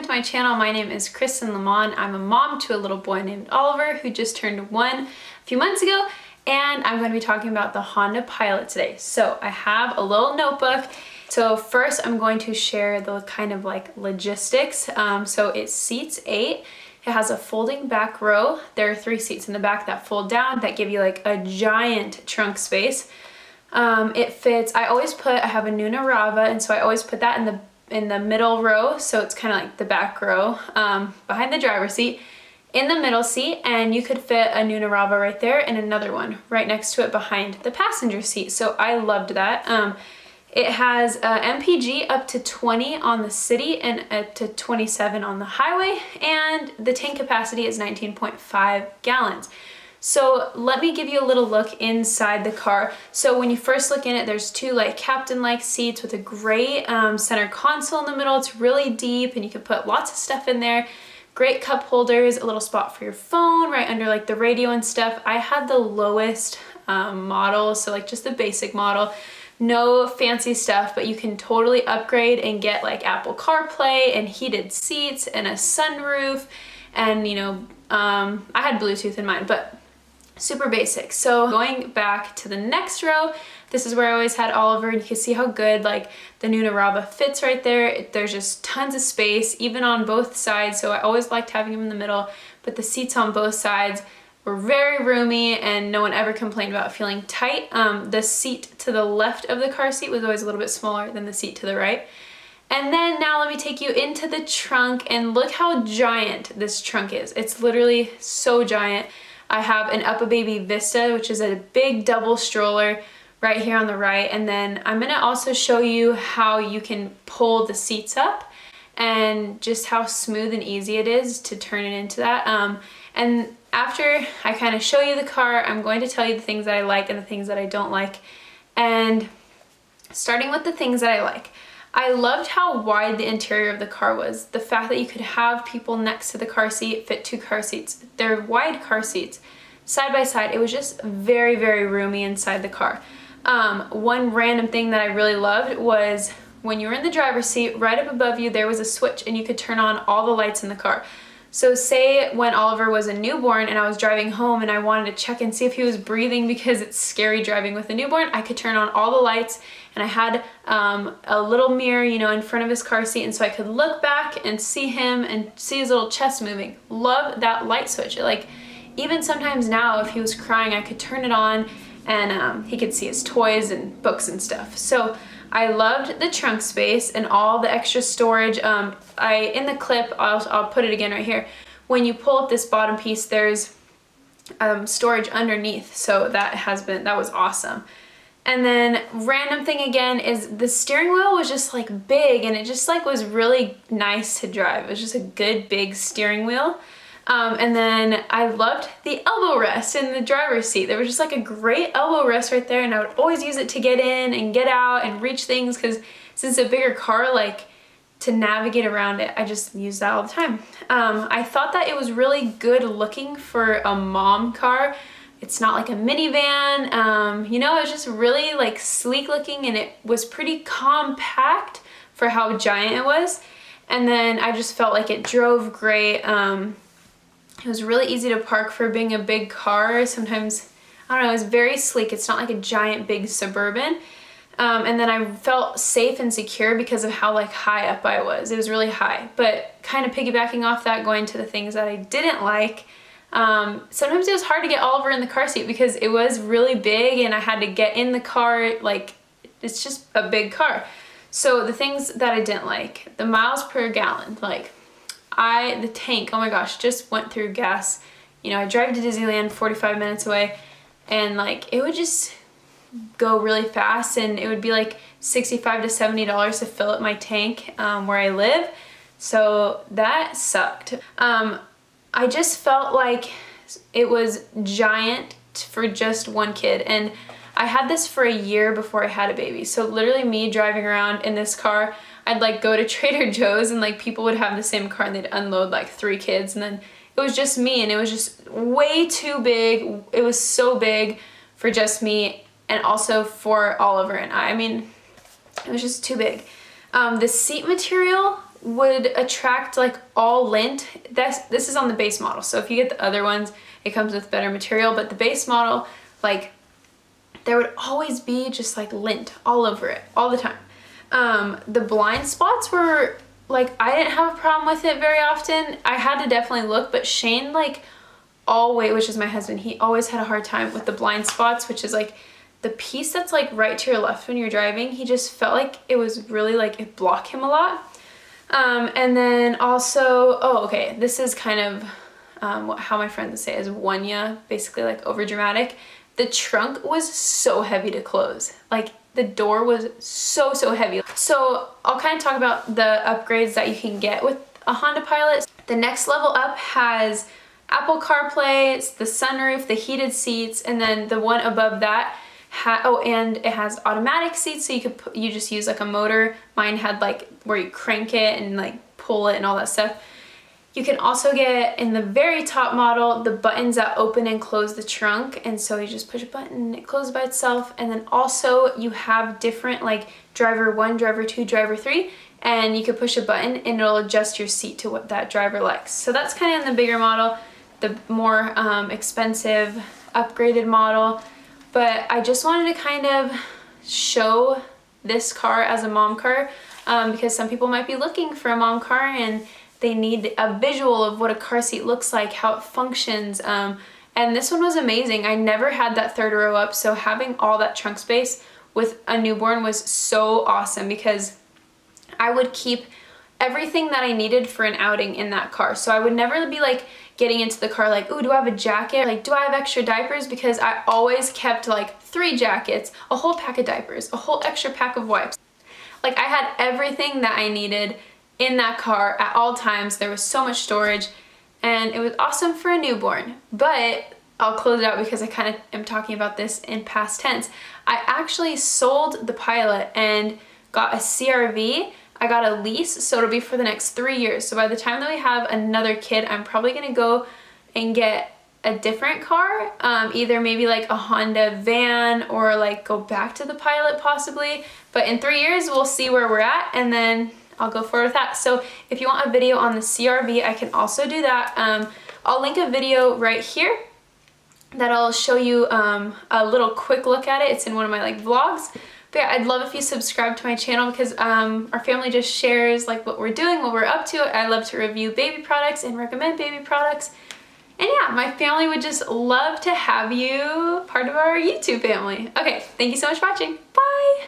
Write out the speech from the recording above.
welcome to my channel. My name is Kristen Lamont. I'm a mom to a little boy named Oliver who just turned 1 a few months ago, and I'm going to be talking about the Honda Pilot today. So I have a little notebook. So first I'm going to share the kind of like logistics. So it seats 8. It has a folding back row. There are 3 seats in the back that fold down that give you like a giant trunk space. It fits, I have a Nuna Rava, and so I always put that in the middle row, so it's kind of like the back row, behind the driver's seat, in the middle seat, and you could fit a Nuna Rava right there and another one right next to it behind the passenger seat. So I loved that. It has MPG up to 20 on the city and up to 27 on the highway, and the tank capacity is 19.5 gallons. So let me give you a little look inside the car. So when you first look in it, there's 2 like captain-like seats with a great center console in the middle. It's really deep and you can put lots of stuff in there. Great cup holders, a little spot for your phone right under like the radio and stuff. I had the lowest model, so like just the basic model. No fancy stuff, but you can totally upgrade and get like Apple CarPlay and heated seats and a sunroof, and you know, I had Bluetooth in mine, but super basic. So going back to the next row, this is where I always had Oliver, and you can see how good like the Nuna Rava fits right there. There's just tons of space, even on both sides, so I always liked having him in the middle, but the seats on both sides were very roomy and no one ever complained about feeling tight. The seat to the left of the car seat was always a little bit smaller than the seat to the right. And then now let me take you into the trunk, and look how giant this trunk is. It's literally so giant. I have an UPPAbaby Vista, which is a big double stroller right here on the right. And then I'm gonna also show you how you can pull the seats up and just how smooth and easy it is to turn it into that. And after I kind of show you the car, I'm going to tell you the things that I like and the things that I don't like. And starting with the things that I like. I loved how wide the interior of the car was. The fact that you could have people next to the car seat, fit 2 car seats. They're wide car seats, side by side. It was just very, very roomy inside the car. One random thing that I really loved was when you were in the driver's seat, right up above you, there was a switch and you could turn on all the lights in the car. So say when Oliver was a newborn and I was driving home and I wanted to check and see if he was breathing, because it's scary driving with a newborn, I could turn on all the lights, and I had a little mirror, you know, in front of his car seat, and so I could look back and see him and see his little chest moving. Love that light switch. Like, even sometimes now if he was crying, I could turn it on and he could see his toys and books and stuff. So I loved the trunk space and all the extra storage. In the clip, I'll put it again right here. When you pull up this bottom piece, there's storage underneath. So that was awesome. And then random thing again is the steering wheel was just like big, and it just like was really nice to drive. It was just a good big steering wheel. And then I loved the elbow rest in the driver's seat. There was just like a great elbow rest right there, and I would always use it to get in and get out and reach things, because since it's a bigger car, like to navigate around it, I just use that all the time. I thought that it was really good looking for a mom car. It's not like a minivan, you know, it was just really like sleek looking, and it was pretty compact for how giant it was. And then I just felt like it drove great. It was really easy to park for being a big car. Sometimes, I don't know, it was very sleek. It's not like a giant big Suburban. And then I felt safe and secure because of how like high up I was. It was really high. But kind of piggybacking off that, going to the things that I didn't like, sometimes it was hard to get Oliver in the car seat because it was really big and I had to get in the car. Like, it's just a big car. So the things that I didn't like, the miles per gallon, like the tank, oh my gosh, just went through gas. You know, I drive to Disneyland 45 minutes away, and like it would just go really fast, and it would be like $65 to $70 to fill up my tank where I live. So that sucked. I just felt like it was giant for just one kid, and I had this for a year before I had a baby. So literally me driving around in this car, I'd like go to Trader Joe's and like people would have the same car and they'd unload like 3 kids, and then it was just me, and it was just way too big. It was so big for just me, and also for Oliver and I mean, it was just too big. The seat material would attract like all lint. This is on the base model, so if you get the other ones, it comes with better material, but the base model, like, there would always be just like lint all over it all the time. The blind spots were like, I didn't have a problem with it very often. I had to definitely look, but Shane, like, always, which is my husband, he always had a hard time with the blind spots, which is like the piece that's like right to your left when you're driving. He just felt like it was really like, it blocked him a lot. And then also, oh, okay, this is kind of how my friends would say is one-ya, basically like over dramatic. The trunk was so heavy to close. Like, the door was so heavy. So I'll kind of talk about the upgrades that you can get with a Honda Pilot. The next level up has Apple CarPlay, it's the sunroof, the heated seats, and then the one above that and it has automatic seats, so you just use like a motor. Mine had like where you crank it and like pull it and all that stuff. You can also get, in the very top model, the buttons that open and close the trunk, and so you just push a button and it closes by itself. And then also you have different like driver 1, driver 2, driver 3, and you can push a button and it'll adjust your seat to what that driver likes. So that's kind of in the bigger model, the more expensive upgraded model. But I just wanted to kind of show this car as a mom car, because some people might be looking for a mom car and they need a visual of what a car seat looks like, how it functions. And this one was amazing. I never had that third row up, so having all that trunk space with a newborn was so awesome, because I would keep everything that I needed for an outing in that car. So I would never be like getting into the car like, ooh, do I have a jacket? Like, do I have extra diapers? Because I always kept like 3 jackets, a whole pack of diapers, a whole extra pack of wipes. Like, I had everything that I needed in that car at all times. There was so much storage, and it was awesome for a newborn. But I'll close it out because I kind of am talking about this in past tense. I actually sold the Pilot and got a CRV. I got a lease, so it'll be for the next 3 years. So by the time that we have another kid, I'm probably gonna go and get a different car, either maybe like a Honda van, or like go back to the Pilot possibly. But in 3 years, we'll see where we're at, and then I'll go forward with that. So if you want a video on the CRV, I can also do that. I'll link a video right here that'll show you a little quick look at it. It's in one of my like vlogs. But yeah, I'd love if you subscribe to my channel, because our family just shares like what we're doing, what we're up to. I love to review baby products and recommend baby products. And yeah, my family would just love to have you part of our YouTube family. Okay, thank you so much for watching. Bye!